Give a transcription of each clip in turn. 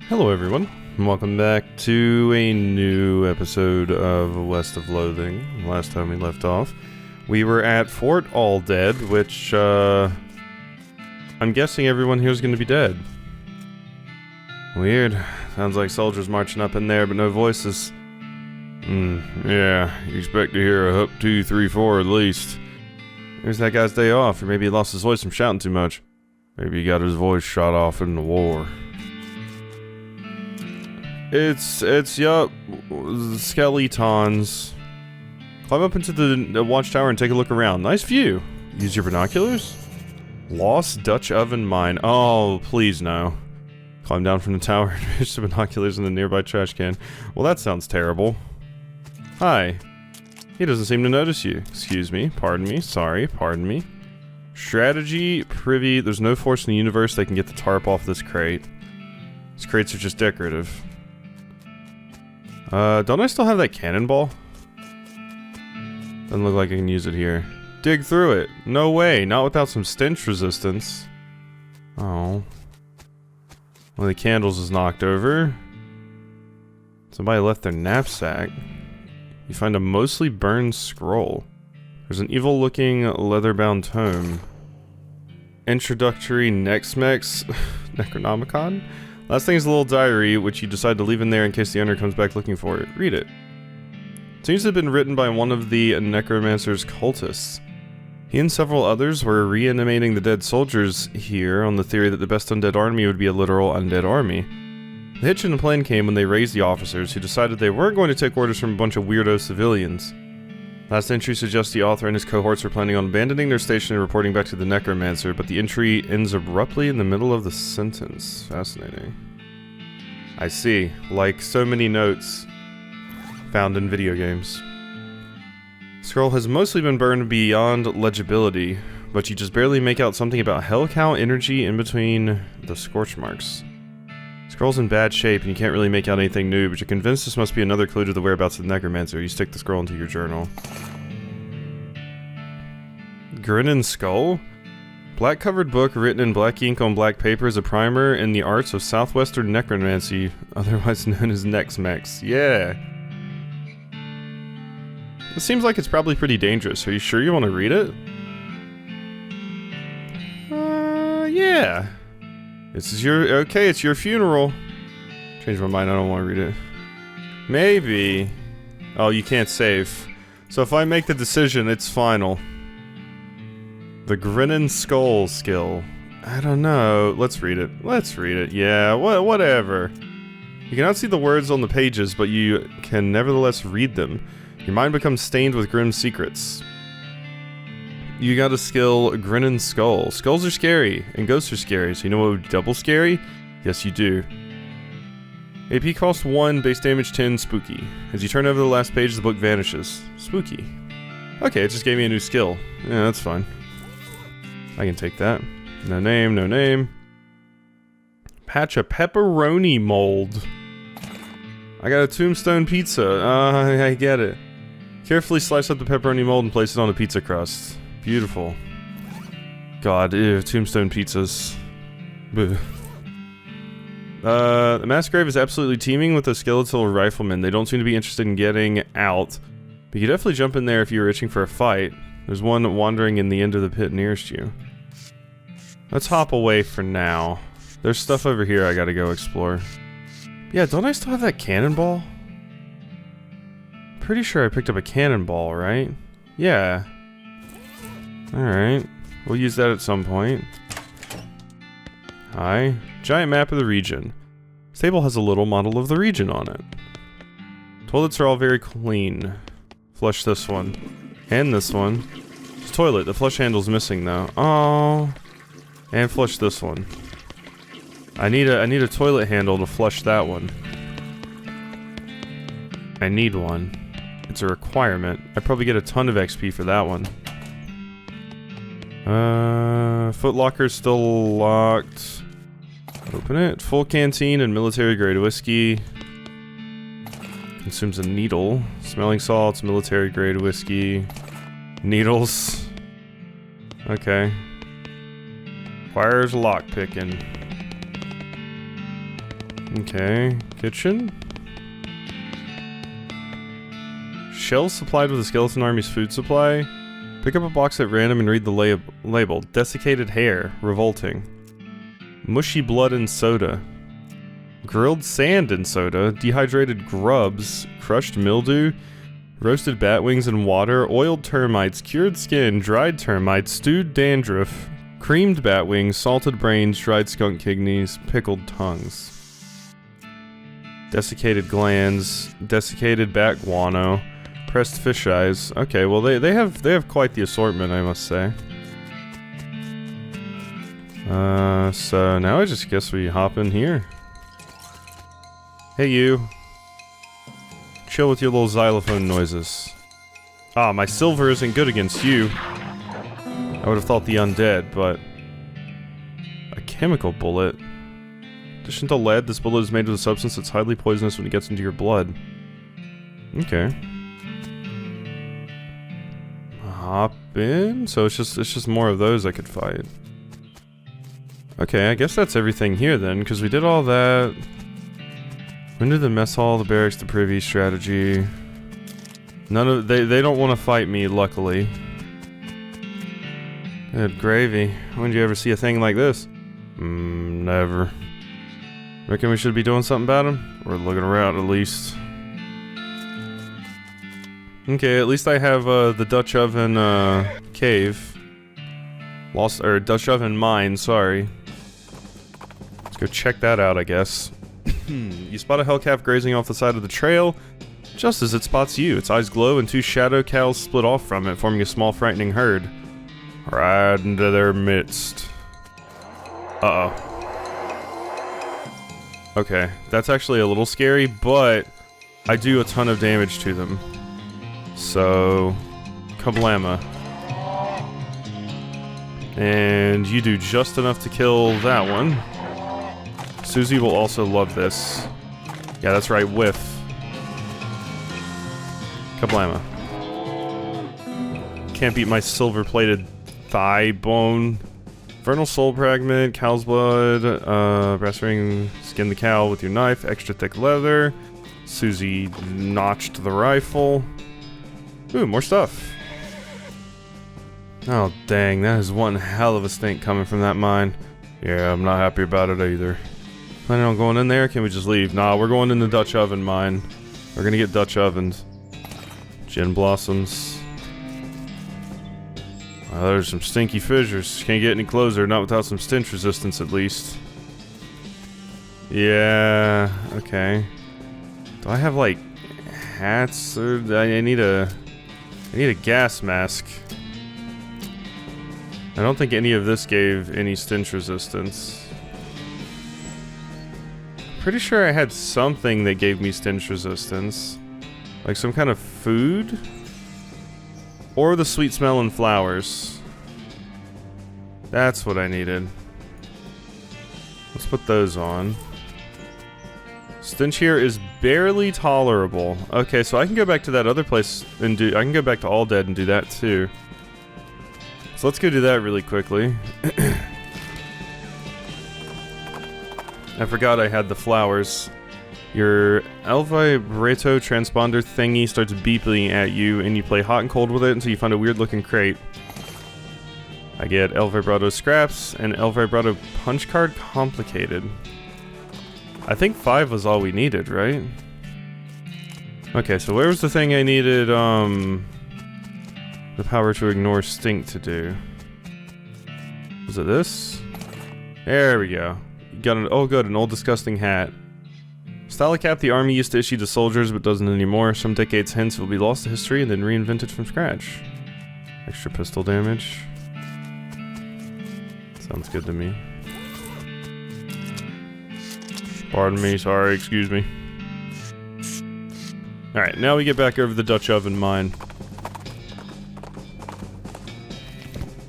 Hello everyone, and welcome back to a new episode of West of Loathing. Last time we left off, we were at Fort Alldead, which, I'm guessing everyone here is going to be dead. Weird. Sounds like soldiers marching up in there, but no voices. Yeah, you expect to hear a hup, 2, 3, 4 at least. Here's that guy's day off, or maybe he lost his voice from shouting too much. Maybe he got his voice shot off in the war. Yup, skeletons. Climb up into the watchtower and take a look around. Nice view. Use your binoculars? Lost Dutch oven mine. Oh, please no. Climb down from the tower and fish the binoculars in the nearby trash can. Well, that sounds terrible. Hi. He doesn't seem to notice you. Excuse me, pardon me, sorry, pardon me. Strategy, privy, there's no force in the universe that can get the tarp off this crate. These crates are just decorative. Don't I still have that cannonball? Doesn't look like I can use it here. Dig through it. No way, not without some stench resistance. Oh. One of the candles is knocked over. Somebody left their knapsack. You find a mostly burned scroll. There's an evil-looking leather-bound tome. Introductory Nex-Mex Necronomicon? Last thing is a little diary, which you decide to leave in there in case the owner comes back looking for it. Read it. It seems to have been written by one of the necromancer's cultists. He and several others were reanimating the dead soldiers here on the theory that the best undead army would be a literal undead army. The hitch in the plan came when they raised the officers, who decided they weren't going to take orders from a bunch of weirdo civilians. Last entry suggests the author and his cohorts are planning on abandoning their station and reporting back to the necromancer, but the entry ends abruptly in the middle of the sentence. Fascinating. I see. Like so many notes found in video games. The scroll has mostly been burned beyond legibility, but you just barely make out something about hell cow energy in between the scorch marks. The scroll's in bad shape and you can't really make out anything new, but you're convinced this must be another clue to the whereabouts of the necromancer. You stick the scroll into your journal. Grinning Skull? Black covered book written in black ink on black paper is a primer in the arts of southwestern necromancy, otherwise known as Nex-Mex. Yeah. It seems like it's probably pretty dangerous. Are you sure you want to read it? Yeah. This is your, okay, it's your funeral. Change my mind, I don't want to read it. Maybe. Oh, you can't save. So if I make the decision, it's final. The Grinning Skull skill. I don't know. Let's read it. Let's read it. Yeah, whatever. You cannot see the words on the pages, but you can nevertheless read them. Your mind becomes stained with grim secrets. You got a skill, Grinning Skull. Skulls are scary, and ghosts are scary, so you know what would be double scary? Yes, you do. AP cost 1, base damage 10, spooky. As you turn over the last page, the book vanishes. Spooky. Okay, it just gave me a new skill. Yeah, that's fine. I can take that. No name, no name. Patch of pepperoni mold. I got a tombstone pizza. I get it. Carefully slice up the pepperoni mold and place it on a pizza crust. Beautiful. God, ew, tombstone pizzas. Bleh. The mass grave is absolutely teeming with a skeletal rifleman. They don't seem to be interested in getting out. But you could definitely jump in there if you were itching for a fight. There's one wandering in the end of the pit nearest you. Let's hop away for now. There's stuff over here I gotta go explore. Yeah, don't I still have that cannonball? Pretty sure I picked up a cannonball, right? Yeah. Alright, we'll use that at some point. Hi. Giant map of the region. This table has a little model of the region on it. Toilets are all very clean. Flush this one. And this one. This toilet, the flush handle's missing though. Oh. And flush this one. I need a toilet handle to flush that one. I need one. It's a requirement. I probably get a ton of XP for that one. Foot locker's still locked. Open it. Full canteen and military grade whiskey. Consumes a needle. Smelling salts, military grade whiskey. Needles. Okay. Requires lock picking. Okay, kitchen. Shells supplied with the skeleton army's food supply. Pick up a box at random and read the label. Desiccated hair. Revolting. Mushy blood and soda. Grilled sand and soda. Dehydrated grubs. Crushed mildew. Roasted bat wings and water. Oiled termites. Cured skin. Dried termites. Stewed dandruff. Creamed bat wings. Salted brains. Dried skunk kidneys. Pickled tongues. Desiccated glands. Desiccated bat guano. Pressed fish eyes. Okay, well they have quite the assortment, I must say. So now I just guess we hop in here. Hey you. Chill with your little xylophone noises. Ah, my silver isn't good against you. I would have thought the undead, but... A chemical bullet. In addition to lead, this bullet is made with a substance that's highly poisonous when it gets into your blood. Okay. Hop in? So it's just more of those I could fight. Okay, I guess that's everything here then, because we did all that. Window, the mess hall, the barracks, the privy strategy. None of they don't want to fight me, luckily. Good gravy. When did you ever see a thing like this? Never. Reckon we should be doing something about him? We're looking around at least. Okay, at least I have the Dutch oven cave. Dutch oven mine, sorry. Let's go check that out, I guess. You spot a hellcalf grazing off the side of the trail. Just as it spots you, its eyes glow and two shadow cows split off from it, forming a small frightening herd. Right into their midst. Uh-oh. Okay, that's actually a little scary, but I do a ton of damage to them. So, kablama. And you do just enough to kill that one. Susie will also love this. Yeah, that's right, whiff. Kablama. Can't beat my silver-plated thigh bone. Vernal soul fragment, cow's blood, brass ring, skin the cow with your knife, extra thick leather. Susie notched the rifle. Ooh, more stuff. Oh, dang, that is one hell of a stink coming from that mine. Yeah, I'm not happy about it either. Planning on going in there? Can we just leave? Nah, we're going in the Dutch oven mine. We're gonna get Dutch ovens. Gin blossoms. There's some stinky fissures. Can't get any closer, not without some stench resistance at least. Yeah, okay. Do I have like hats? Or I need a gas mask. I don't think any of this gave any stench resistance. Pretty sure I had something that gave me stench resistance. Like some kind of food? Or the sweet smell and flowers. That's what I needed. Let's put those on. Stench here is barely tolerable. Okay, so I can go back to that other place and I can go back to Alldead and do that too. So let's go do that really quickly. I forgot I had the flowers. Your El Vibrato transponder thingy starts beeping at you, and you play hot and cold with it until you find a weird looking crate. I get El Vibrato scraps and El Vibrato punch card complicated. I think 5 was all we needed, right? Okay, so where was the thing I needed, the power to ignore stink to do? Was it this? There we go. You got an, oh good, an old disgusting hat. Style of cap the army used to issue to soldiers but doesn't anymore. Some decades hence it will be lost to history and then reinvented from scratch. Extra pistol damage. Sounds good to me. Pardon me, sorry, excuse me. Alright, now we get back over the Dutch oven mine.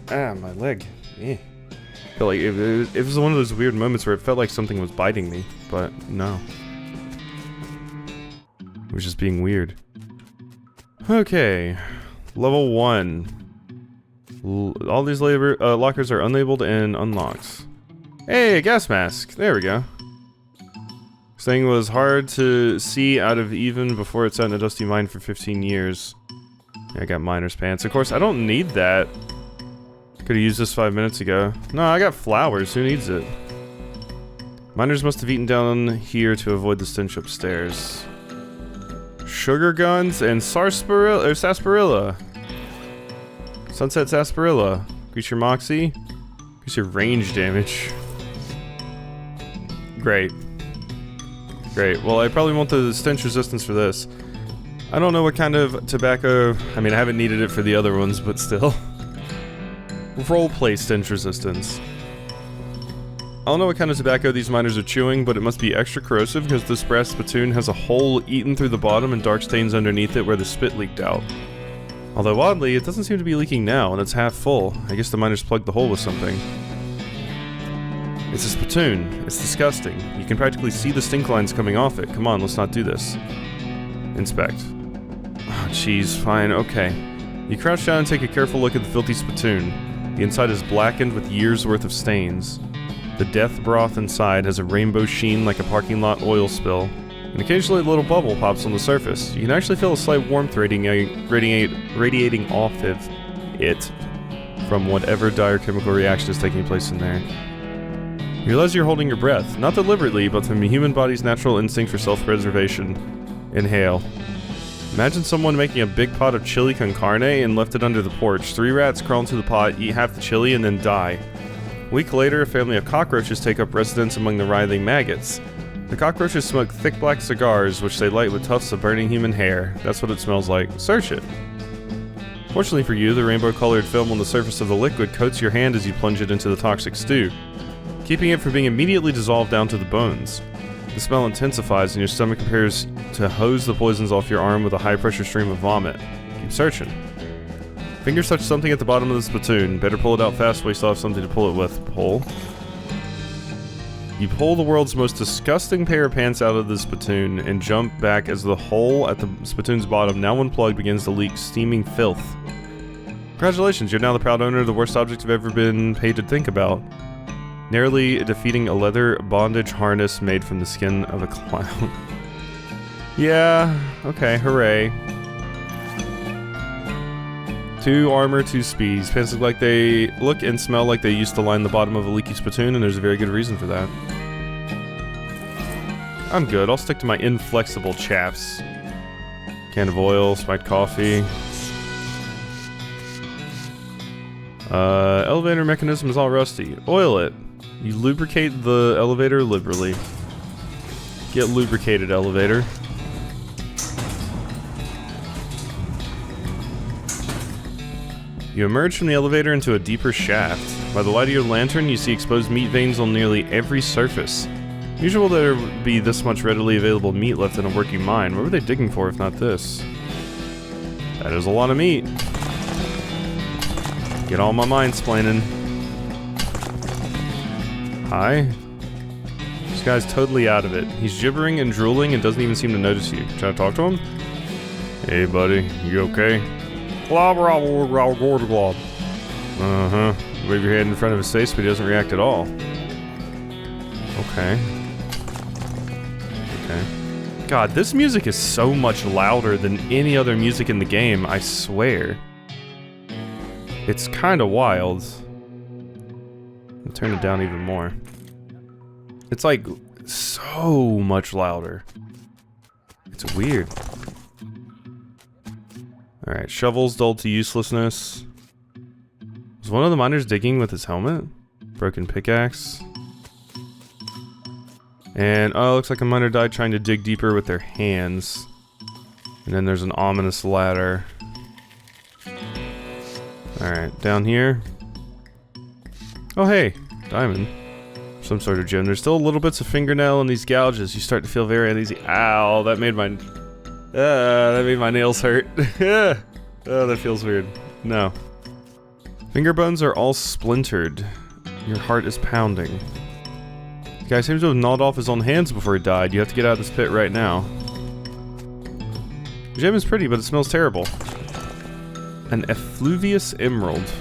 Ah, my leg. Yeah. I felt like it was one of those weird moments where it felt like something was biting me, but no. It was just being weird. Okay. Level 1. All these lockers are unlabeled and unlocked. Hey, a gas mask. There we go. This thing was hard to see out of even before it sat in a dusty mine for 15 years. Yeah, I got miner's pants. Of course, I don't need that. Could've used this 5 minutes ago. No, I got flowers. Who needs it? Miners must have eaten down here to avoid the stench upstairs. Sugar guns and sarsaparilla. Sunset sarsaparilla. Increase your moxie. Increase your range damage. Great. Great. Well, I probably want the stench resistance for this. I don't know what kind of tobacco... I mean, I haven't needed it for the other ones, but still. Roleplay stench resistance. I don't know what kind of tobacco these miners are chewing, but it must be extra corrosive because this brass spittoon has a hole eaten through the bottom and dark stains underneath it where the spit leaked out. Although oddly, it doesn't seem to be leaking now, and it's half full. I guess the miners plugged the hole with something. It's a spittoon. It's disgusting. You can practically see the stink lines coming off it. Come on, let's not do this. Inspect. Oh, jeez, fine, okay. You crouch down and take a careful look at the filthy spittoon. The inside is blackened with years' worth of stains. The death broth inside has a rainbow sheen like a parking lot oil spill, and occasionally a little bubble pops on the surface. You can actually feel a slight warmth radiating off of it from whatever dire chemical reaction is taking place in there. You realize you're holding your breath, not deliberately, but from the human body's natural instinct for self-preservation. Inhale. Imagine someone making a big pot of chili con carne and left it under the porch. 3 rats crawl into the pot, eat half the chili, and then die. A week later, a family of cockroaches take up residence among the writhing maggots. The cockroaches smoke thick black cigars, which they light with tufts of burning human hair. That's what it smells like. Search it. Fortunately for you, the rainbow-colored film on the surface of the liquid coats your hand as you plunge it into the toxic stew, keeping it from being immediately dissolved down to the bones. The smell intensifies and your stomach prepares to hose the poisons off your arm with a high-pressure stream of vomit. Keep searching. Fingers touch something at the bottom of the spittoon. Better pull it out fast while you still have something to pull it with. Pull. You pull the world's most disgusting pair of pants out of the spittoon and jump back as the hole at the spittoon's bottom, now unplugged, begins to leak steaming filth. Congratulations, you're now the proud owner of the worst object you've ever been paid to think about. Narrowly defeating a leather bondage harness made from the skin of a clown. Yeah, okay, hooray. 2 armor, 2 speeds. Pants look and smell like they used to line the bottom of a leaky spittoon, and there's a very good reason for that. I'm good. I'll stick to my inflexible chaps. Can of oil, spiked coffee. Elevator mechanism is all rusty. Oil it. You lubricate the elevator liberally. Get lubricated, elevator. You emerge from the elevator into a deeper shaft. By the light of your lantern, you see exposed meat veins on nearly every surface. Usual there would be this much readily available meat left in a working mine. What were they digging for if not this? That is a lot of meat. Get all my mind-splaining. Hi. This guy's totally out of it. He's gibbering and drooling and doesn't even seem to notice you. Trying to talk to him? Hey buddy, you okay? Uh-huh. Wave your hand in front of his face, but he doesn't react at all. Okay. Okay. God, this music is so much louder than any other music in the game, I swear. It's kinda wild. I'll turn it down even more. It's like, so much louder. It's weird. Alright, shovels dulled to uselessness. Was one of the miners digging with his helmet? Broken pickaxe. And, oh, looks like a miner died trying to dig deeper with their hands. And then there's an ominous ladder. Alright, down here. Oh hey, diamond. Some sort of gem. There's still little bits of fingernail in these gouges. You start to feel very uneasy. Ow, that made my nails hurt. Oh, that feels weird. No. Finger bones are all splintered. Your heart is pounding. The guy seems to have gnawed off his own hands before he died. You have to get out of this pit right now. The gem is pretty, but it smells terrible. An effluvious emerald.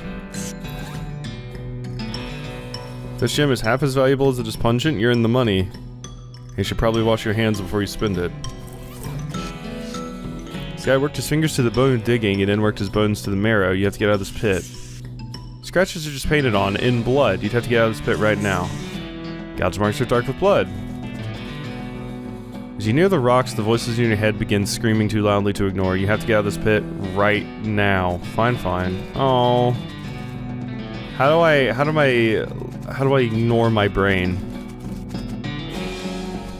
If this gem is half as valuable as it is pungent, you're in the money. You should probably wash your hands before you spend it. This guy worked his fingers to the bone digging and then worked his bones to the marrow. You have to get out of this pit. Scratches are just painted on, in blood. You'd have to get out of this pit right now. Gouge marks are dark with blood. As you near the rocks, the voices in your head begin screaming too loudly to ignore. You have to get out of this pit right now. Fine. Oh. How do I ignore my brain?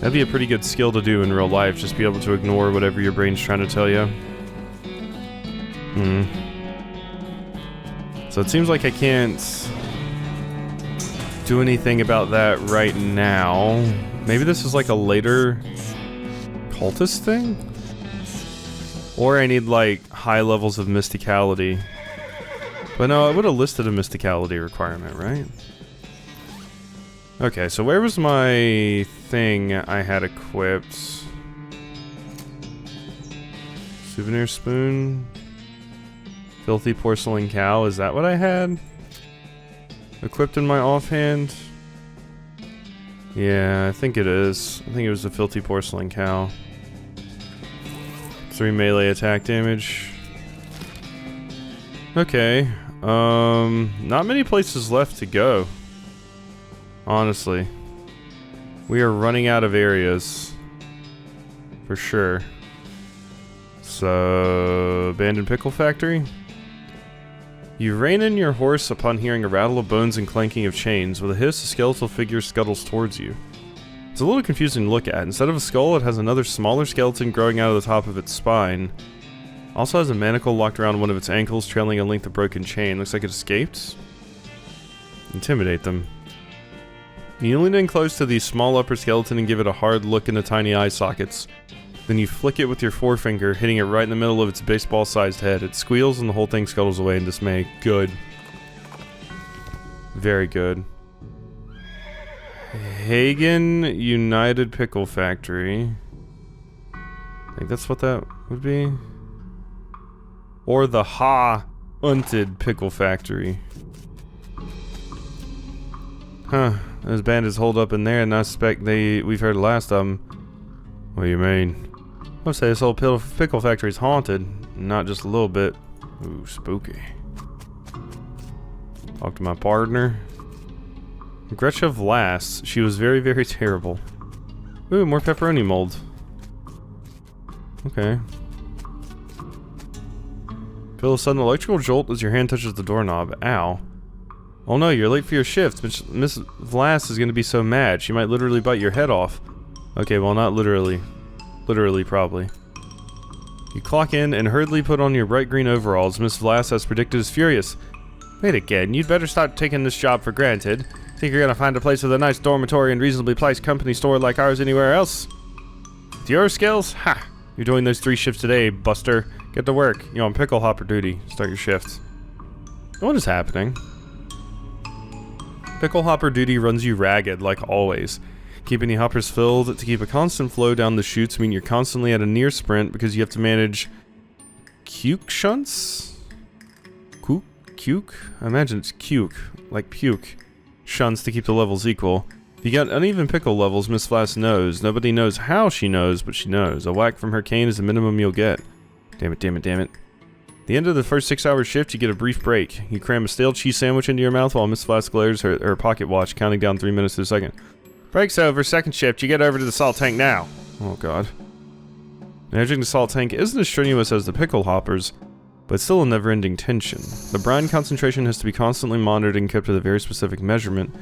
That'd be a pretty good skill to do in real life, just be able to ignore whatever your brain's trying to tell you. So it seems like I can't do anything about that right now. Maybe this is like a later cultist thing? Or I need like high levels of mysticality. But no, I would have listed a mysticality requirement, right? Okay, so where was my thing I had equipped? Souvenir spoon? Filthy porcelain cow, is that what I had? Equipped in my offhand? Yeah, I think it is. I think it was the filthy porcelain cow. 3 melee attack damage. Okay. Not many places left to go. Honestly. We are running out of areas. For sure. So, abandoned pickle factory. You rein in your horse upon hearing a rattle of bones and clanking of chains. With a hiss, a skeletal figure scuttles towards you. It's a little confusing to look at. Instead of a skull, it has another smaller skeleton growing out of the top of its spine. Also has a manacle locked around one of its ankles, trailing a length of broken chain. Looks like it escaped. Intimidate them. You lean in close to the small upper skeleton and give it a hard look in the tiny eye sockets. Then you flick it with your forefinger, hitting it right in the middle of its baseball-sized head. It squeals and the whole thing scuttles away in dismay. Good. Very good. Hagen United Pickle Factory. I think that's what that would be. Or the Ha-Unted Pickle Factory. Huh. Those bandits hold up in there and I suspect we've heard the last of them. What do you mean? I'll say this whole pickle factory is haunted. Not just a little bit. Ooh, spooky. Talk to my partner. Gretchen Vlass. She was very, very terrible. Ooh, more pepperoni mold. Okay. Feel a sudden electrical jolt as your hand touches the doorknob. Ow. Oh no, you're late for your shift. Miss Vlass is gonna be so mad. She might literally bite your head off. Okay, well, not literally. Literally, probably. You clock in and hurriedly put on your bright green overalls. Miss Vlass, as predicted, is furious. Wait again, you'd better start taking this job for granted. Think you're gonna find a place with a nice dormitory and reasonably priced company store like ours anywhere else? With your skills? Ha! You're doing those 3 shifts today, Buster. Get to work. You're on pickle hopper duty. Start your shift. What is happening? Pickle hopper duty runs you ragged, like always. Keeping the hoppers filled to keep a constant flow down the chutes mean you're constantly at a near sprint because you have to manage cuke shunts? Cuke? I imagine it's cuke, like puke. Shunts to keep the levels equal. If you got uneven pickle levels, Miss Flass knows. Nobody knows how she knows, but she knows. A whack from her cane is the minimum you'll get. Damn it. At the end of the first 6-hour shift, you get a brief break. You cram a stale cheese sandwich into your mouth while Miss Flass glares her pocket watch, counting down 3 minutes to the second. Break's over, second shift, you get over to the salt tank now. Oh god. Managing the salt tank isn't as strenuous as the pickle hoppers, but still a never-ending tension. The brine concentration has to be constantly monitored and kept at a very specific measurement,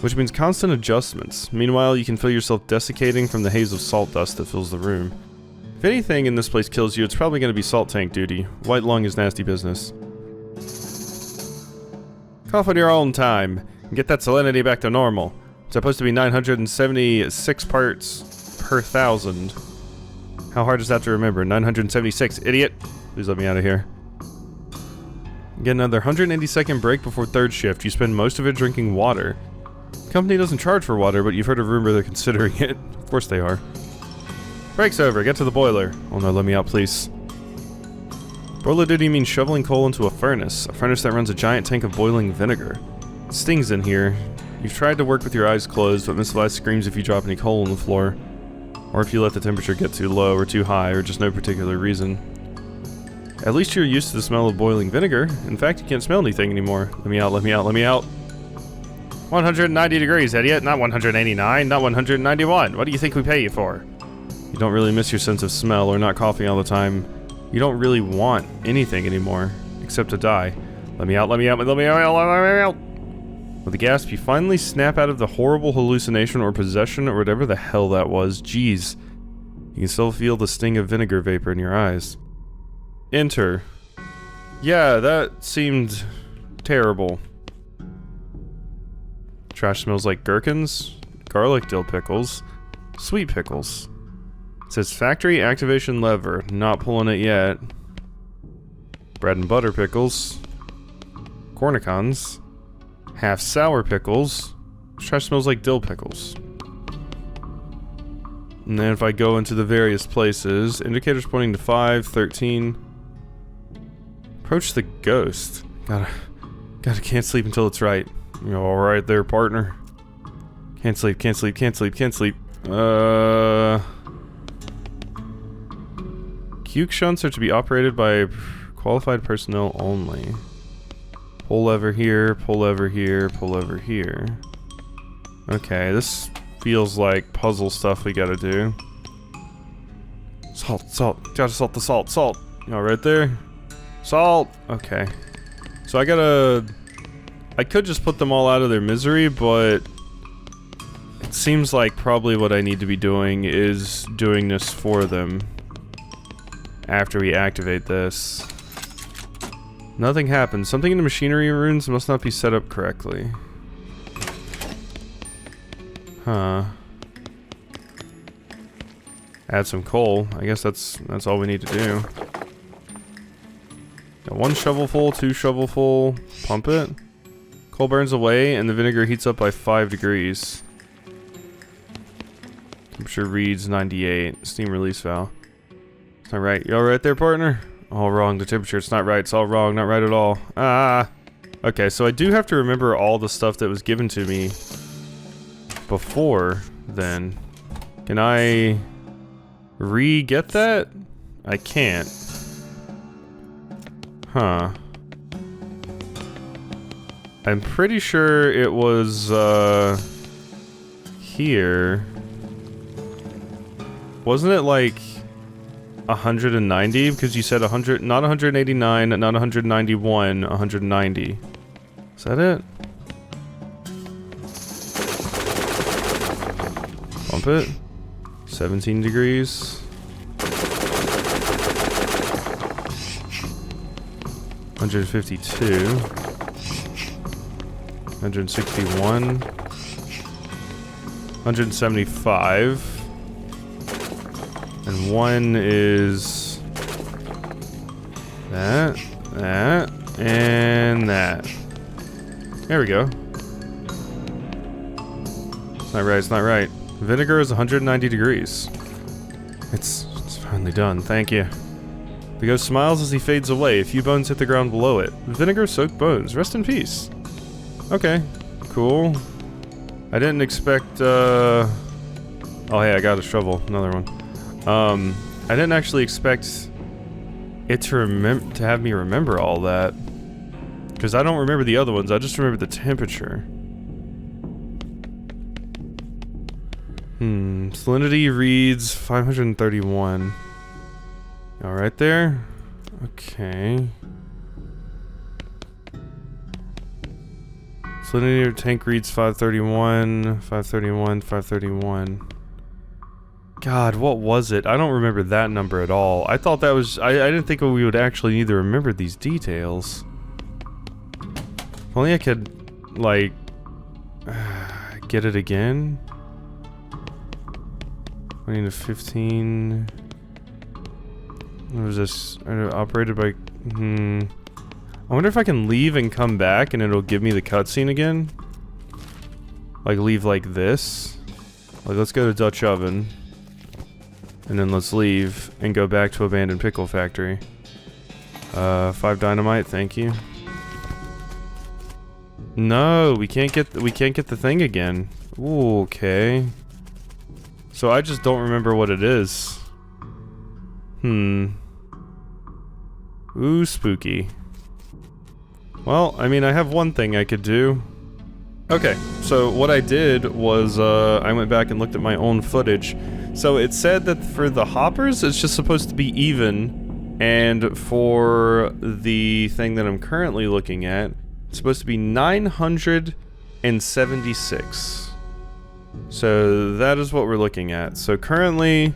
which means constant adjustments. Meanwhile, you can feel yourself desiccating from the haze of salt dust that fills the room. If anything in this place kills you, it's probably going to be salt tank duty. White lung is nasty business. Cough on your own time, and get that salinity back to normal. It's supposed to be 976 parts per 1,000. How hard is that to remember? 976, idiot! Please let me out of here. Get another 180-second break before 3rd shift. You spend most of it drinking water. The company doesn't charge for water, but you've heard a rumor they're considering it. Of course they are. Break's over. Get to the boiler. Oh no, let me out, please. Boiler duty means shoveling coal into a furnace that runs a giant tank of boiling vinegar. It stings in here. You've tried to work with your eyes closed, but Miss Vice screams if you drop any coal on the floor. Or if you let the temperature get too low or too high or just no particular reason. At least you're used to the smell of boiling vinegar. In fact, you can't smell anything anymore. Let me out, let me out, let me out. 190 degrees, idiot. Not 189, not 191. What do you think we pay you for? You don't really miss your sense of smell or not coughing all the time. You don't really want anything anymore, except to die. Let me out, let me out, let me out, let me out. With a gasp, you finally snap out of the horrible hallucination or possession or whatever the hell that was. Jeez. You can still feel the sting of vinegar vapor in your eyes. Enter. Yeah, that seemed terrible. Trash smells like gherkins, garlic dill pickles, sweet pickles. It says factory activation lever, not pulling it yet. Bread and butter pickles, cornicons, half sour pickles. Trash smells like dill pickles. And then if I go into the various places, indicators pointing to 5, 13. Approach the ghost. Can't sleep until it's right. You're alright there, partner. Can't sleep, can't sleep, can't sleep, can't sleep. Cuke shunts are to be operated by qualified personnel only. Pull lever here, pull lever here, pull lever here. Okay, this feels like puzzle stuff we gotta do. Salt, salt, gotta salt the salt, salt. All right there. Salt! Okay. So I could just put them all out of their misery, but it seems like probably what I need to be doing is doing this for them after we activate this. Nothing happens. Something in the machinery runes must not be set up correctly. Huh. Add some coal. I guess that's all we need to do. Got 1 shovelful, 2 shovelful. Pump it. Coal burns away and the vinegar heats up by 5 degrees. Temperature reads 98. Steam release valve. It's not right. You alright there, partner? All wrong. The temperature, it's not right. It's all wrong. Not right at all. Ah. Okay, so I do have to remember all the stuff that was given to me before then. Can I re-get that? I can't. Huh. I'm pretty sure it was, here. Wasn't it like 190? Because you said 100, not 189, not 191, 190. Is that it? Pump it. 17 degrees. 152. 161. 175. And 1 is that, and that. There we go. It's not right, it's not right. Vinegar is 190 degrees. It's finally done, thank you. The ghost smiles as he fades away. A few bones hit the ground below it. Vinegar-soaked bones. Rest in peace. Okay, cool. I didn't expect, oh hey, I got a shovel. Another one. I didn't actually expect it to have me remember all that. Because I don't remember the other ones, I just remember the temperature. Salinity reads 531. Alright there. Okay. Salinity of tank reads 531, 531, 531. God, what was it? I don't remember that number at all. I thought that was... I didn't think we would actually need to remember these details. If only I could, like... get it again? 20 to 15... What was this? Operated by... I wonder if I can leave and come back and it'll give me the cutscene again? Like, leave like this? Like, let's go to Dutch Oven. And then let's leave and go back to Abandoned Pickle Factory. 5 dynamite, thank you. No, we can't get the thing again. Ooh, okay. So I just don't remember what it is. Ooh, spooky. Well, I mean, I have one thing I could do. Okay, so what I did was, I went back and looked at my own footage. So it said that for the hoppers, it's just supposed to be even, and for the thing that I'm currently looking at, it's supposed to be 976. So that is what we're looking at. So currently,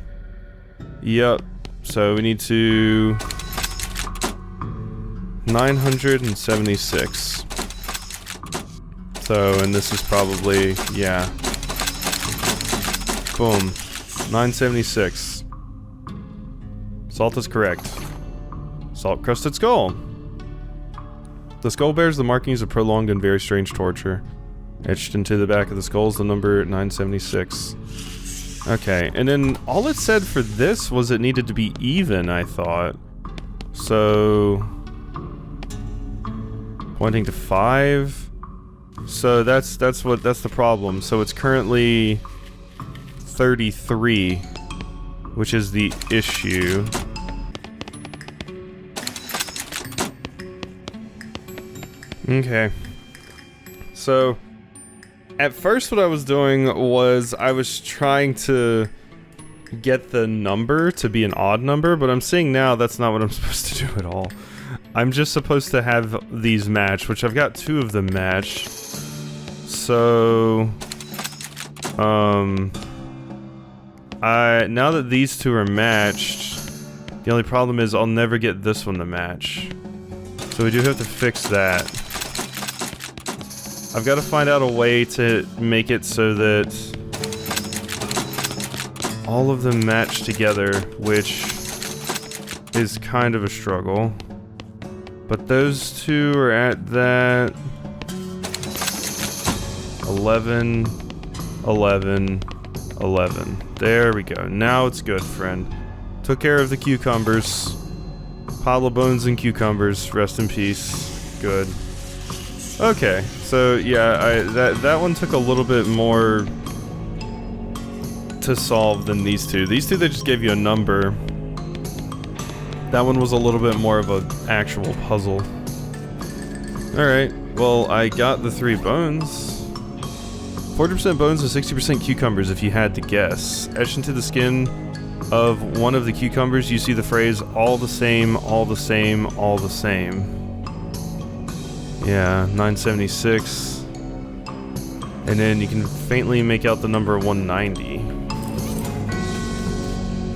yep, so we need to 976. So, and this is probably, yeah. Boom. 976. Salt is correct. Salt-crusted skull. The skull bears the markings of prolonged and very strange torture. Etched into the back of the skull is the number 976. Okay, and then all it said for this was it needed to be even, I thought. So... pointing to 5. So that's the problem. So it's currently 33, which is the issue. Okay. So at first what I was doing was I was trying to get the number to be an odd number, but I'm seeing now that's not what I'm supposed to do at all. I'm just supposed to have these match, which I've got 2 of them matched. So, now that these 2 are matched, the only problem is I'll never get this one to match. So we do have to fix that. I've got to find out a way to make it so that all of them match together, which is kind of a struggle. But those 2 are at that 11, 11, 11. There we go. Now it's good, friend. Took care of the cucumbers. Pile of bones and cucumbers. Rest in peace. Good. Okay, so yeah, that one took a little bit more to solve than these 2. These 2, they just gave you a number. That one was a little bit more of an actual puzzle. Alright, well, I got the 3 bones. 40% bones and 60% cucumbers, if you had to guess. Etched into the skin of one of the cucumbers, you see the phrase, all the same, all the same, all the same. Yeah, 976. And then you can faintly make out the number 190.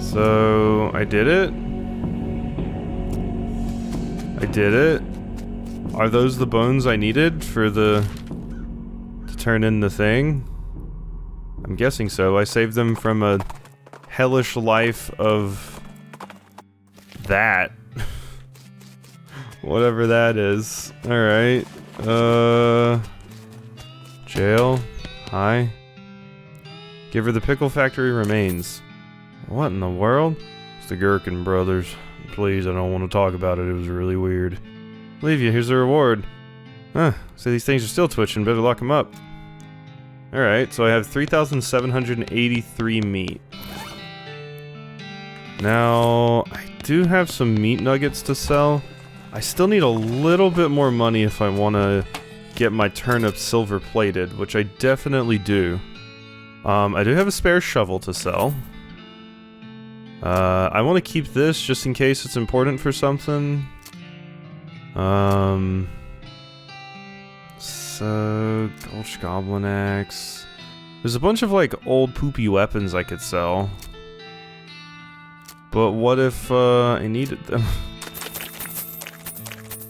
So, I did it. I did it. Are those the bones I needed for the... to turn in the thing? I'm guessing so. I saved them from a hellish life of... that. Whatever that is. Alright. Jail. Hi. Give her the pickle factory remains. What in the world? It's the Gherkin brothers. Please, I don't want to talk about it. It was really weird. Leave you. Here's the reward. Huh. So these things are still twitching. Better lock them up. Alright, so I have 3,783 meat. Now, I do have some meat nuggets to sell. I still need a little bit more money if I want to get my turnip silver plated, which I definitely do. I do have a spare shovel to sell. I want to keep this just in case it's important for something. So, Gulch Goblin Axe. There's a bunch of, like, old poopy weapons I could sell. But what if, I needed them?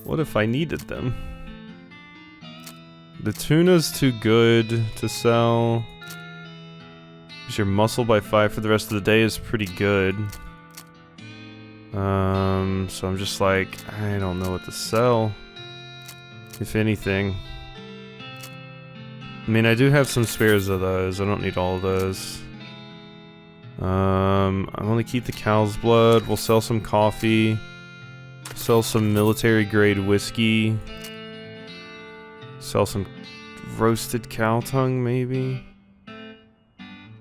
What if I needed them? The tuna's too good to sell. Your muscle by 5 for the rest of the day is pretty good. So I'm just like, I don't know what to sell. If anything. I mean, I do have some spares of those. I don't need all of those. I want to keep the cow's blood. We'll sell some coffee. Sell some military grade whiskey. Sell some roasted cow tongue, maybe.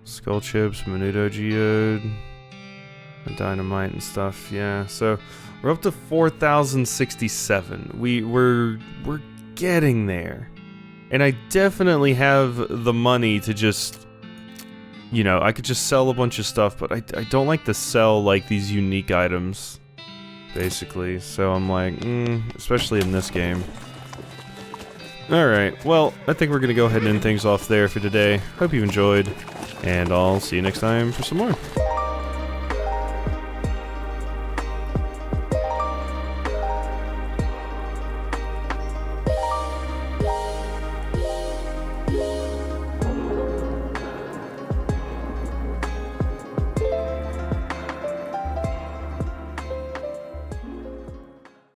Skull chips, Menudo geode, dynamite and stuff. Yeah, so we're up to 4,067. We're getting there, and I definitely have the money to just, you know, I could just sell a bunch of stuff, but I don't like to sell like these unique items, basically. So I'm like, especially in this game. Alright, well, I think we're gonna go ahead and end things off there for today. Hope you enjoyed, and I'll see you next time for some more.